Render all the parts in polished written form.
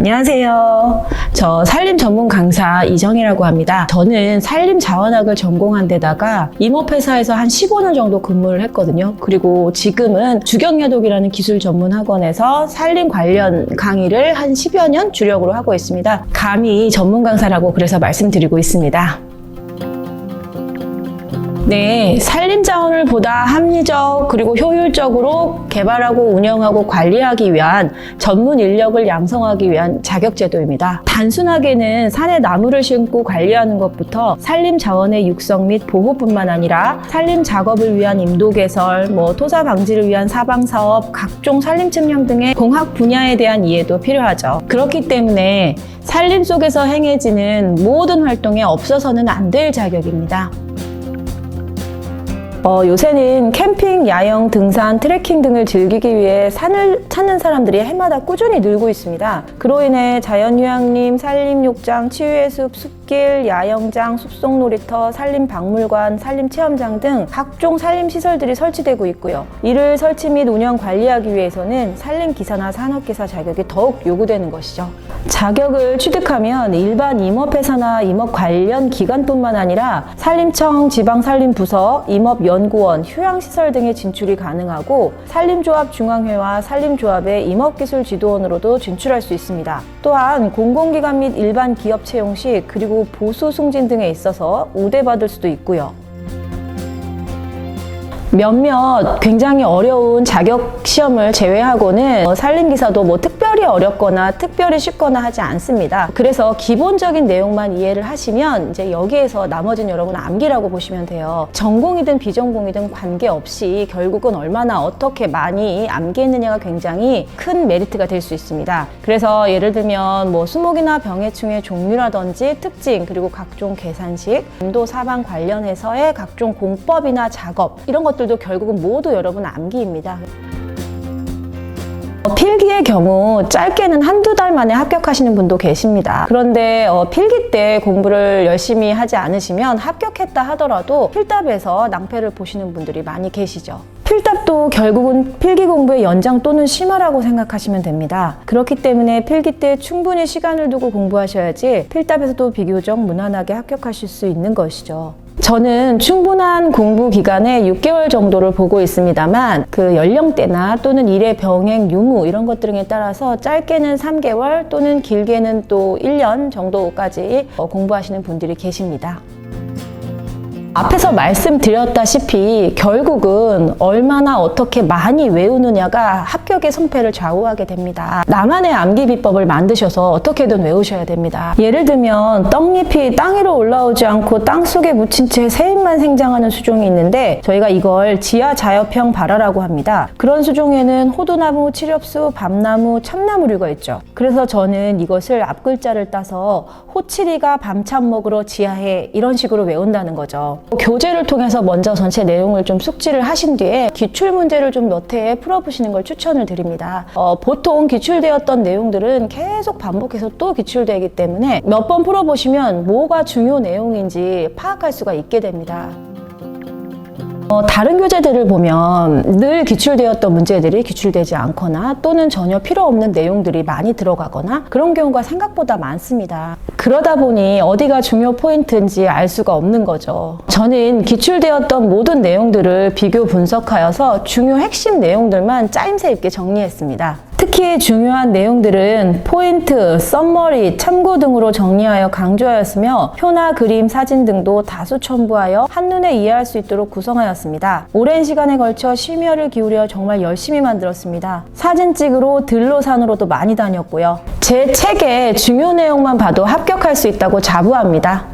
안녕하세요. 저 산림 전문 강사 이정희라고 합니다. 저는 산림 자원학을 전공한 데다가 임업회사에서 한 15년 정도 근무를 했거든요. 그리고 지금은 주경야독이라는 기술 전문 학원에서 산림 관련 강의를 한 10여 년 주력으로 하고 있습니다. 감히 전문 강사라고 그래서 말씀드리고 있습니다. 네, 산림 자원을 보다 합리적 그리고 효율적으로 개발하고 운영하고 관리하기 위한 전문 인력을 양성하기 위한 자격제도입니다. 단순하게는 산에 나무를 심고 관리하는 것부터 산림 자원의 육성 및 보호뿐만 아니라 산림 작업을 위한 임도 개설, 토사 방지를 위한 사방 사업, 각종 산림 측량 등의 공학 분야에 대한 이해도 필요하죠. 그렇기 때문에 산림 속에서 행해지는 모든 활동에 없어서는 안 될 자격입니다. 요새는 캠핑, 야영, 등산, 트레킹 등을 즐기기 위해 산을 찾는 사람들이 해마다 꾸준히 늘고 있습니다. 그로 인해 자연휴양림, 산림욕장, 치유해숲, 숲길, 야영장, 숲속 놀이터, 산림박물관, 산림체험장 등 각종 산림시설들이 설치되고 있고요. 이를 설치 및 운영 관리하기 위해서는 산림기사나 산업기사 자격이 더욱 요구되는 것이죠. 자격을 취득하면 일반 임업회사나 임업 관련 기관뿐만 아니라 산림청, 지방산림부서, 임업연구원, 휴양시설 등의 진출이 가능하고 산림조합 중앙회와 산림조합의 임업기술 지도원으로도 진출할 수 있습니다. 또한 공공기관 및 일반 기업 채용 시 그리고 보수 승진 등에 있어서 우대받을 수도 있고요. 몇몇 굉장히 어려운 자격 시험을 제외하고는 산림기사도 특별히 어렵거나 특별히 쉽거나 하지 않습니다. 그래서 기본적인 내용만 이해를 하시면 이제 여기에서 나머지는 여러분 암기라고 보시면 돼요. 전공이든 비전공이든 관계없이 결국은 얼마나 어떻게 많이 암기했느냐가 굉장히 큰 메리트가 될 수 있습니다. 그래서 예를 들면 수목이나 병해충의 종류라든지 특징, 그리고 각종 계산식, 인도 사방 관련해서의 각종 공법이나 작업, 이런 것들도 결국은 모두 여러분 암기입니다. 필기의 경우 짧게는 한두 달 만에 합격하시는 분도 계십니다. 그런데 필기 때 공부를 열심히 하지 않으시면 합격했다 하더라도 필답에서 낭패를 보시는 분들이 많이 계시죠. 필답도 결국은 필기 공부의 연장 또는 심화라고 생각하시면 됩니다. 그렇기 때문에 필기 때 충분히 시간을 두고 공부하셔야지 필답에서도 비교적 무난하게 합격하실 수 있는 것이죠. 저는 충분한 공부 기간에 6개월 정도를 보고 있습니다만 그 연령대나 또는 일의 병행 유무 이런 것들에 따라서 짧게는 3개월 또는 길게는 또 1년 정도까지 공부하시는 분들이 계십니다. 앞에서 말씀드렸다시피 결국은 얼마나 어떻게 많이 외우느냐가 합격의 성패를 좌우하게 됩니다. 나만의 암기 비법을 만드셔서 어떻게든 외우셔야 됩니다. 예를 들면 떡잎이 땅 위로 올라오지 않고 땅 속에 묻힌 채 새잎만 생장하는 수종이 있는데 저희가 이걸 지하자엽형 발화라고 합니다. 그런 수종에는 호두나무, 칠엽수, 밤나무, 참나무류가 있죠. 그래서 저는 이것을 앞글자를 따서 호치리가 밤참 먹으러 지하해 이런 식으로 외운다는 거죠. 교재를 통해서 먼저 전체 내용을 좀 숙지를 하신 뒤에 기출문제를 좀 몇 회 풀어보시는 걸 추천을 드립니다. 보통 기출되었던 내용들은 계속 반복해서 또 기출되기 때문에 몇 번 풀어보시면 뭐가 중요 내용인지 파악할 수가 있게 됩니다. 다른 교재들을 보면 늘 기출되었던 문제들이 기출되지 않거나 또는 전혀 필요 없는 내용들이 많이 들어가거나 그런 경우가 생각보다 많습니다. 그러다 보니 어디가 중요 포인트인지 알 수가 없는 거죠. 저는 기출되었던 모든 내용들을 비교 분석하여서 중요 핵심 내용들만 짜임새 있게 정리했습니다. 특히 중요한 내용들은 포인트, 썸머리, 참고 등으로 정리하여 강조하였으며 표나 그림, 사진 등도 다수 첨부하여 한눈에 이해할 수 있도록 구성하였습니다. 오랜 시간에 걸쳐 심혈을 기울여 정말 열심히 만들었습니다. 사진 찍으러 들로산으로도 많이 다녔고요. 제 책의 중요 내용만 봐도 합격할 수 있다고 자부합니다.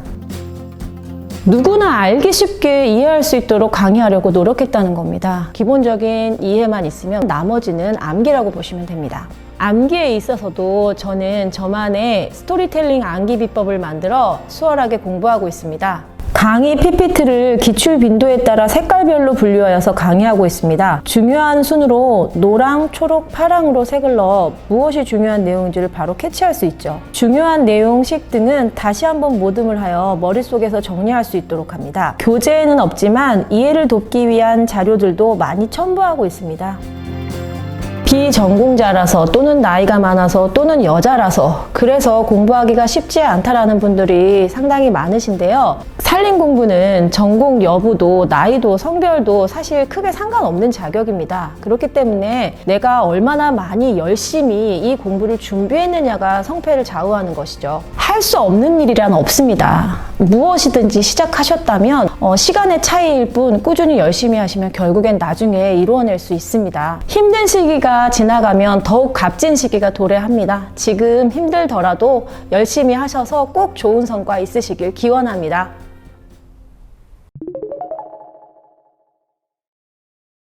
누구나 알기 쉽게 이해할 수 있도록 강의하려고 노력했다는 겁니다. 기본적인 이해만 있으면 나머지는 암기라고 보시면 됩니다. 암기에 있어서도 저는 저만의 스토리텔링 암기 비법을 만들어 수월하게 공부하고 있습니다. 강의 PPT를 기출 빈도에 따라 색깔별로 분류하여서 강의하고 있습니다. 중요한 순으로 노랑, 초록, 파랑으로 색을 넣어 무엇이 중요한 내용인지를 바로 캐치할 수 있죠. 중요한 내용, 식 등은 다시 한번 모듬을 하여 머릿속에서 정리할 수 있도록 합니다. 교재에는 없지만 이해를 돕기 위한 자료들도 많이 첨부하고 있습니다. 비전공자라서 또는 나이가 많아서 또는 여자라서 그래서 공부하기가 쉽지 않다라는 분들이 상당히 많으신데요. 살림 공부는 전공 여부도 나이도 성별도 사실 크게 상관없는 자격입니다. 그렇기 때문에 내가 얼마나 많이 열심히 이 공부를 준비했느냐가 성패를 좌우하는 것이죠. 할 수 없는 일이란 없습니다. 무엇이든지 시작하셨다면 시간의 차이일 뿐 꾸준히 열심히 하시면 결국엔 나중에 이루어낼 수 있습니다. 힘든 시기가 지나가면 더욱 값진 시기가 도래합니다. 지금 힘들더라도 열심히 하셔서 꼭 좋은 성과 있으시길 기원합니다.